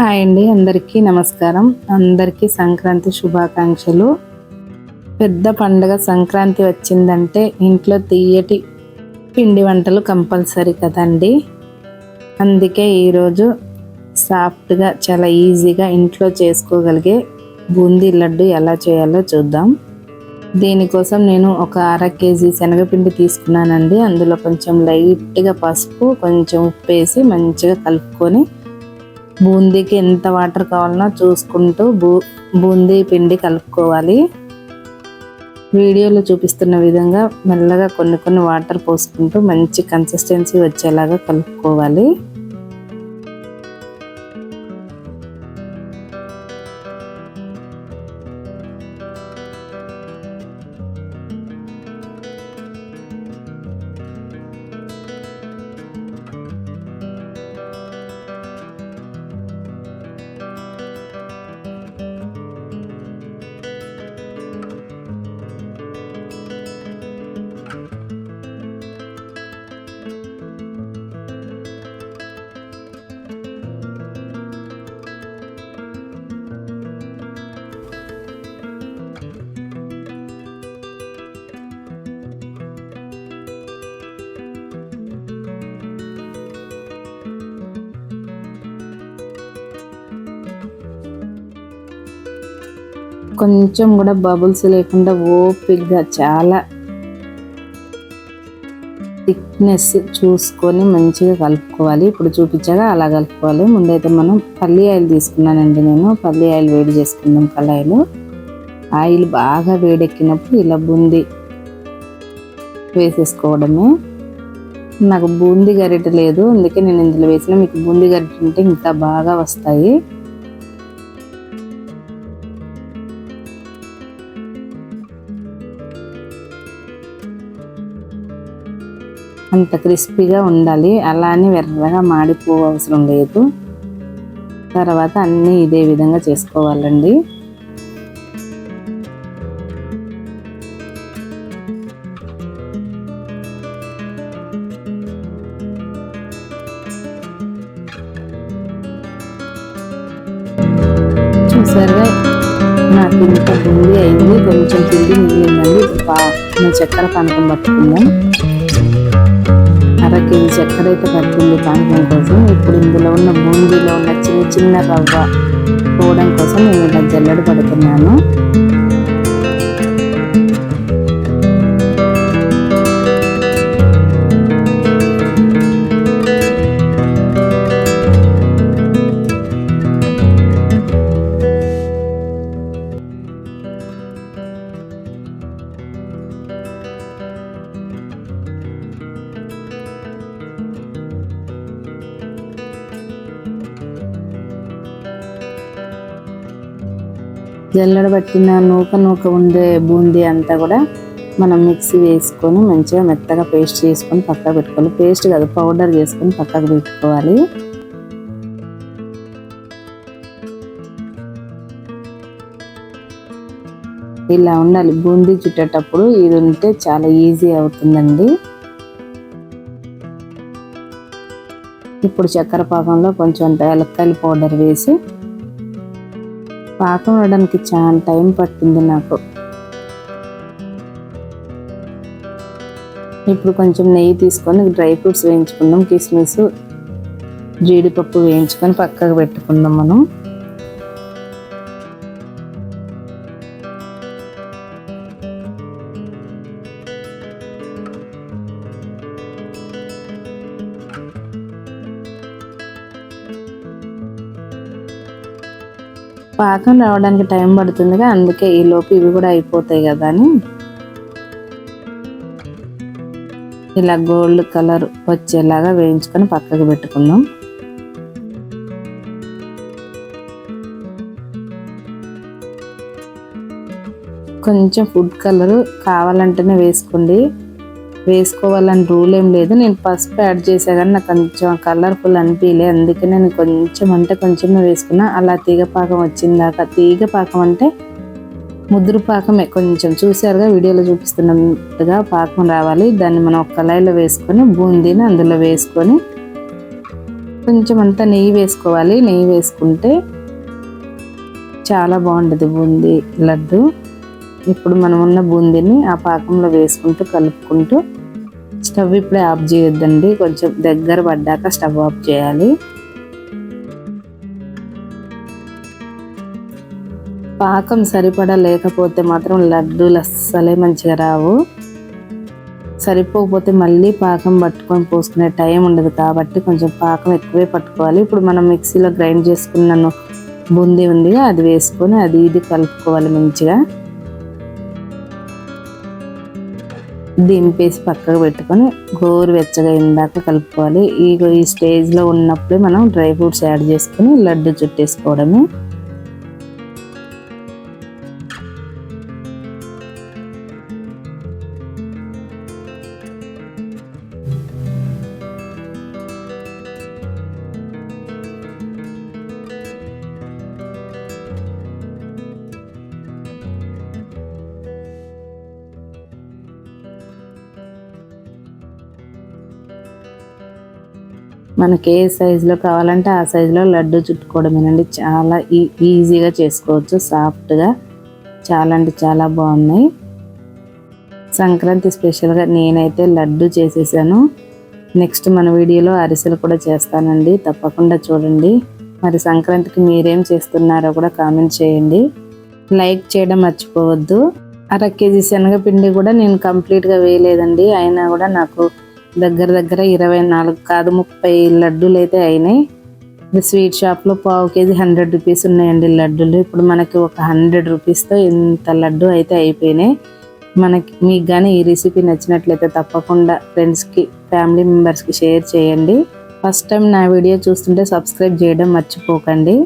Hi అండి, అందరికీ నమస్కారం. అందరికీ సంక్రాంతి శుభాకాంక్షలు. పెద్ద పండుగ సంక్రాంతి వచ్చిందంటే ఇంట్లో తీయటి పిండి వంటలు కంపల్సరీ కదండి. అందుకే ఈరోజు సాఫ్ట్గా చాలా ఈజీగా ఇంట్లో చేసుకోగలిగే బూందీ లడ్డు ఎలా చేయాలో చూద్దాం. దీనికోసం నేను ఒక 1/2 కేజీ శనగపిండి తీసుకున్నానండి. అందులో కొంచెం లైట్గా పసుపు, కొంచెం ఉప్పు వేసి మంచిగా కలుపుకొని బూందీకి ఎంత వాటర్ కావాలనో చూసుకుంటూ బూందీ పిండి కలుపుకోవాలి. వీడియోలో చూపిస్తున్న విధంగా మెల్లగా కొన్ని వాటర్ పోసుకుంటూ మంచి కన్సిస్టెన్సీ వచ్చేలాగా కలుపుకోవాలి. కొంచెం కూడా బబుల్స్ లేకుండా ఓపిక్గా చాలా థిక్నెస్ చూసుకొని మంచిగా కలుపుకోవాలి. ఇప్పుడు చూపించాగా అలా కలుపుకోవాలి. ముందైతే మనం పల్లి ఆయిల్ తీసుకున్నానండి. నేను పల్లి ఆయిల్ వేడి చేసుకున్నాం కళాయిలో. ఆయిల్ బాగా వేడెక్కినప్పుడు ఇలా బూందీ వేసేసుకోవడమే. నాకు బూందీ గరిటె లేదు, అందుకే నేను ఇందులో వేసిన. మీకు బూందీ గరిటె ఉంటే ఇంకా బాగా వస్తాయి. అంత క్రిస్పీగా ఉండాలి, అలానే ఎర్రగా మాడిపో అవసరం లేదు. తర్వాత అన్నీ ఇదే విధంగా చేసుకోవాలండి. చూసారుగా నాకు ఇంత బూందీ అయింది, కొంచెం పిండి మిగిలిందండి. ఇప్పుడు చక్కెర పానకం పట్టుకుందాం. 1/2 కేజీ చక్కెర అయితే పడుతుంది పానకం కోసం. ఇప్పుడు ఇందులో ఉన్న బూందీలో ఉన్న చిన్న రవ్వ పోవడం కోసం నేను ఇలా జల్లెడ పడుతున్నాను. జల్లెడ పట్టిన నూక ఉండే బూందీ అంతా కూడా మనం మిక్సీ వేసుకొని మంచిగా మెత్తగా పేస్ట్ చేసుకొని పక్కకు పెట్టుకోవాలి. పేస్ట్ కాదు, పౌడర్ చేసుకొని పక్కకు పెట్టుకోవాలి. ఇలా ఉండాలి బూందీ చుట్టేటప్పుడు. ఇది ఉంటే చాలా ఈజీ అవుతుందండి. ఇప్పుడు చక్కెర పాకంలో కొంచెం యాలక్కాయల పౌడర్ వేసి పాకం రావడానికి చాలా టైం పట్టింది నాకు. ఇప్పుడు కొంచెం నెయ్యి తీసుకొని డ్రై ఫ్రూట్స్ వేయించుకుందాం. కిస్మిస్, జీడిపప్పు వేయించుకొని పక్కకు పెట్టుకుందాం మనం. పాకం రావడానికి టైం పడుతుందిగా, అందుకే ఈలోపు ఇవి కూడా అయిపోతాయి కదా అని ఇలా గోల్డ్ కలర్ వచ్చేలాగా వేయించుకొని పక్కకు పెట్టుకుందాం. కొంచెం ఫుడ్ కలర్ కావాలంటేనే వేసుకోండి, వేసుకోవాలని రూల్ ఏం లేదు. నేను పసుపు యాడ్ చేసా కానీ నాకు కొంచెం కలర్ఫుల్ అనిపించలే, అందుకే నేను కొంచెం అంటే కొంచెమే వేసుకున్నా. అలా తీగ పాకం వచ్చిందాక, తీగ పాకం అంటే ముదురు పాకమే, కొంచెం చూసారుగా వీడియోలో చూపిస్తున్నట్టుగా పాకం రావాలి. దాన్ని మనం ఒక కళాయిలో వేసుకొని బూందీని అందులో వేసుకొని కొంచెం అంతా నెయ్యి వేసుకోవాలి. నెయ్యి వేసుకుంటే చాలా బాగుంటుంది బూందీ లడ్డు. ఇప్పుడు మనం ఉన్న బూందీని ఆ పాకంలో వేసుకుంటూ కలుపుకుంటూ, స్టవ్ ఇప్పుడే ఆఫ్ చేయొద్దండి, కొంచెం దగ్గర పడ్డాక స్టవ్ ఆఫ్ చేయాలి. పాకం సరిపడా లేకపోతే మాత్రం లడ్డూలు అస్సలే మంచిగా రావు. సరిపోకపోతే మళ్ళీ పాకం పట్టుకొని పోసుకునే టైం ఉండదు కాబట్టి కొంచెం పాకం ఎక్కువే పట్టుకోవాలి. ఇప్పుడు మనం మిక్సీలో గ్రైండ్ చేసుకున్న బూందీ ఉందిగా, అది వేసుకొని అది ఇది కలుపుకోవాలి మంచిగా. దింపేసి పక్కకు పెట్టుకొని గోరువెచ్చగా ఇందాక కలుపుకోవాలి. ఈ స్టేజ్లో ఉన్నప్పుడే మనం డ్రై ఫ్రూట్స్ యాడ్ చేసుకొని లడ్డు చుట్టేసుకోవడమే. మనకి ఏ సైజులో కావాలంటే ఆ సైజులో లడ్డు చుట్టుకోవడమేనండి. చాలా ఈజీగా చేసుకోవచ్చు, సాఫ్ట్గా, చాలా అంటే చాలా బాగున్నాయి. సంక్రాంతి స్పెషల్గా నేనైతే లడ్డు చేసేసాను. నెక్స్ట్ మన వీడియోలో అరిసెలు కూడా చేస్తానండి, తప్పకుండా చూడండి. మరి సంక్రాంతికి మీరేం చేస్తున్నారో కూడా కామెంట్ చేయండి. లైక్ చేయడం మర్చిపోవద్దు. 1/2 కేజీ శనగపిండి కూడా నేను కంప్లీట్గా వేయలేదండి, అయినా కూడా నాకు దగ్గర 24 కాదు 30 లడ్డూలు అయితే అయినాయి. స్వీట్ షాప్లో 1/2 కేజీ 100 రూపీస్ ఉన్నాయండి లడ్డూలు. ఇప్పుడు మనకి ఒక 100 రూపీస్తో ఇంత లడ్డు అయితే అయిపోయినాయి. మీకు కానీ ఈ రెసిపీ నచ్చినట్లయితే తప్పకుండా ఫ్రెండ్స్కి, ఫ్యామిలీ మెంబర్స్కి షేర్ చేయండి. ఫస్ట్ టైం నా వీడియో చూస్తుంటే సబ్స్క్రైబ్ చేయడం మర్చిపోకండి.